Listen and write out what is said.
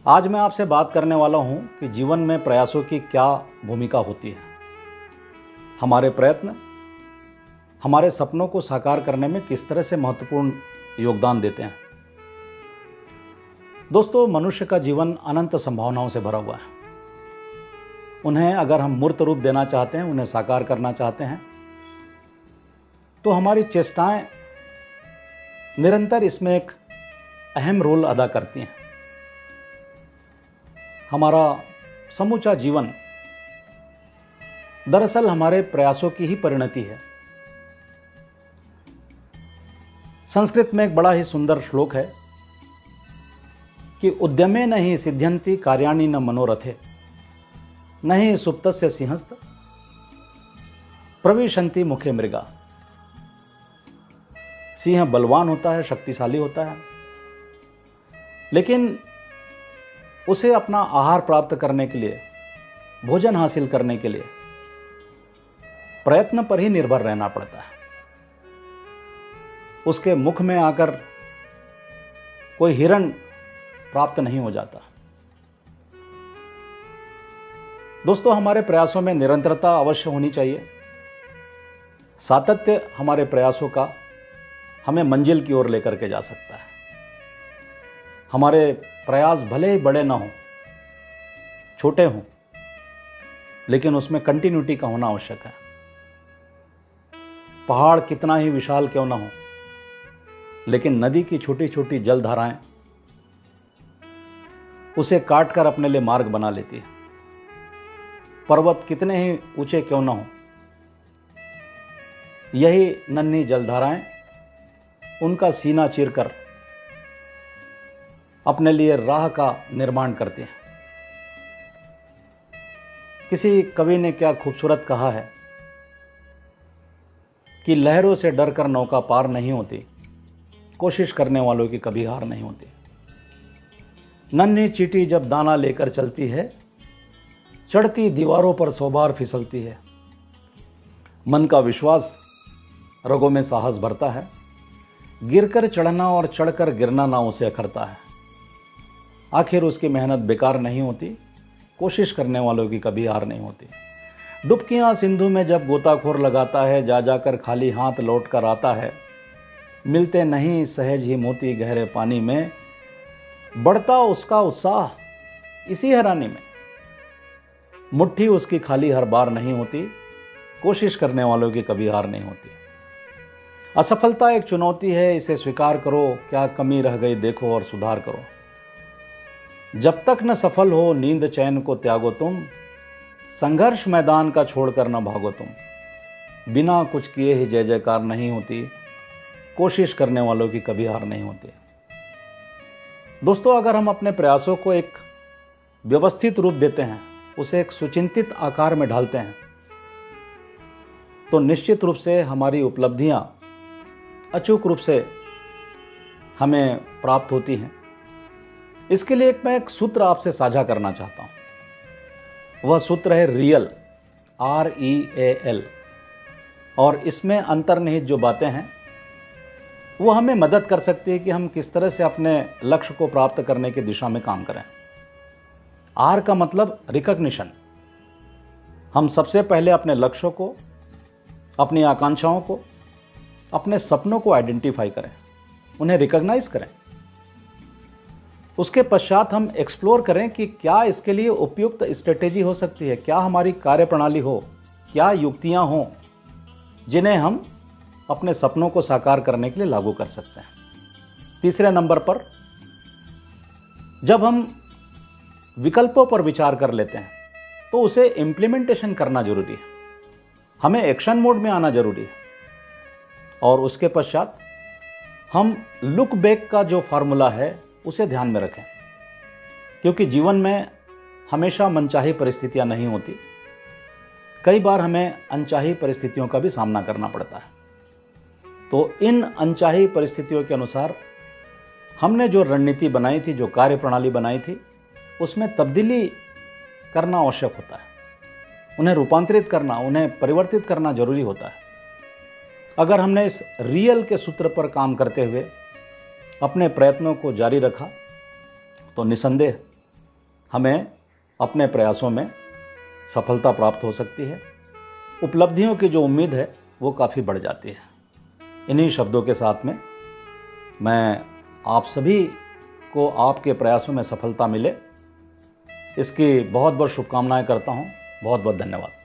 आज मैं आपसे बात करने वाला हूं कि जीवन में प्रयासों की क्या भूमिका होती है। हमारे प्रयत्न हमारे सपनों को साकार करने में किस तरह से महत्वपूर्ण योगदान देते हैं। दोस्तों, मनुष्य का जीवन अनंत संभावनाओं से भरा हुआ है। उन्हें अगर हम मूर्त रूप देना चाहते हैं, उन्हें साकार करना चाहते हैं, तो हमारी चेष्टाएं निरंतर इसमें एक अहम रोल अदा करती हैं। हमारा समूचा जीवन दरअसल हमारे प्रयासों की ही परिणति है। संस्कृत में एक बड़ा ही सुंदर श्लोक है कि उद्यमे न हि सिद्ध्यन्ति कार्याणि न मनोरथे, न हि सुप्तस्य सिंहस्त प्रविशन्ति मुखे मृगा। सिंह बलवान होता है, शक्तिशाली होता है, लेकिन उसे अपना आहार प्राप्त करने के लिए, भोजन हासिल करने के लिए प्रयत्न पर ही निर्भर रहना पड़ता है। उसके मुख में आकर कोई हिरण प्राप्त नहीं हो जाता। दोस्तों, हमारे प्रयासों में निरंतरता अवश्य होनी चाहिए। सातत्य हमारे प्रयासों का हमें मंजिल की ओर लेकर के जा सकता है। हमारे प्रयास भले ही बड़े ना हों, छोटे हों, लेकिन उसमें कंटिन्यूटी का होना आवश्यक है। पहाड़ कितना ही विशाल क्यों ना हो, लेकिन नदी की छोटी छोटी जल धाराएं उसे काटकर अपने लिए मार्ग बना लेती है। पर्वत कितने ही ऊंचे क्यों ना हो, यही नन्ही जलधाराएं उनका सीना चीरकर अपने लिए राह का निर्माण करते हैं। किसी कवि ने क्या खूबसूरत कहा है कि लहरों से डरकर नौका पार नहीं होती, कोशिश करने वालों की कभी हार नहीं होती। नन्ही चींटी जब दाना लेकर चलती है, चढ़ती दीवारों पर 100 बार फिसलती है। मन का विश्वास रगों में साहस भरता है, गिरकर चढ़ना और चढ़कर गिरना ना उसे अखरता है। आखिर उसकी मेहनत बेकार नहीं होती, कोशिश करने वालों की कभी हार नहीं होती। डुबकियां सिंधु में जब गोताखोर लगाता है, जा जाकर खाली हाथ लौट कर आता है। मिलते नहीं सहज ही मोती गहरे पानी में, बढ़ता उसका उत्साह इसी हैरानी में। मुट्ठी उसकी खाली हर बार नहीं होती, कोशिश करने वालों की कभी हार नहीं होती। असफलता एक चुनौती है, इसे स्वीकार करो, क्या कमी रह गई देखो और सुधार करो। जब तक न सफल हो नींद चैन को त्यागो तुम, संघर्ष मैदान का छोड़कर न भागो तुम। बिना कुछ किए ही जय जयकार नहीं होती, कोशिश करने वालों की कभी हार नहीं होती। दोस्तों, अगर हम अपने प्रयासों को एक व्यवस्थित रूप देते हैं, उसे एक सुचिंतित आकार में ढालते हैं, तो निश्चित रूप से हमारी उपलब्धियां अचूक रूप से हमें प्राप्त होती हैं। इसके लिए मैं एक सूत्र आपसे साझा करना चाहता हूं। वह सूत्र है रियल, REAL। और इसमें अंतर्निहित जो बातें हैं वो हमें मदद कर सकती है कि हम किस तरह से अपने लक्ष्य को प्राप्त करने की दिशा में काम करें। R का मतलब रिकॉग्निशन। हम सबसे पहले अपने लक्ष्यों को, अपनी आकांक्षाओं को, अपने सपनों को आइडेंटिफाई करें, उन्हें रिकॉग्नाइज करें। उसके पश्चात हम एक्सप्लोर करें कि क्या इसके लिए उपयुक्त स्ट्रेटेजी हो सकती है, क्या हमारी कार्यप्रणाली हो, क्या युक्तियां हों जिन्हें हम अपने सपनों को साकार करने के लिए लागू कर सकते हैं। तीसरे नंबर पर जब हम विकल्पों पर विचार कर लेते हैं, तो उसे इम्प्लीमेंटेशन करना जरूरी है। हमें एक्शन मोड में आना जरूरी है। और उसके पश्चात हम लुक बैक का जो फार्मूला है उसे ध्यान में रखें, क्योंकि जीवन में हमेशा मनचाही परिस्थितियां नहीं होती। कई बार हमें अनचाही परिस्थितियों का भी सामना करना पड़ता है। तो इन अनचाही परिस्थितियों के अनुसार हमने जो रणनीति बनाई थी, जो कार्यप्रणाली बनाई थी, उसमें तब्दीली करना आवश्यक होता है। उन्हें रूपांतरित करना, उन्हें परिवर्तित करना जरूरी होता है। अगर हमने इस रियल के सूत्र पर काम करते हुए अपने प्रयत्नों को जारी रखा, तो निसंदेह हमें अपने प्रयासों में सफलता प्राप्त हो सकती है। उपलब्धियों की जो उम्मीद है वो काफ़ी बढ़ जाती है। इन्हीं शब्दों के साथ में मैं आप सभी को आपके प्रयासों में सफलता मिले, इसकी बहुत बहुत शुभकामनाएं करता हूं। बहुत बहुत धन्यवाद।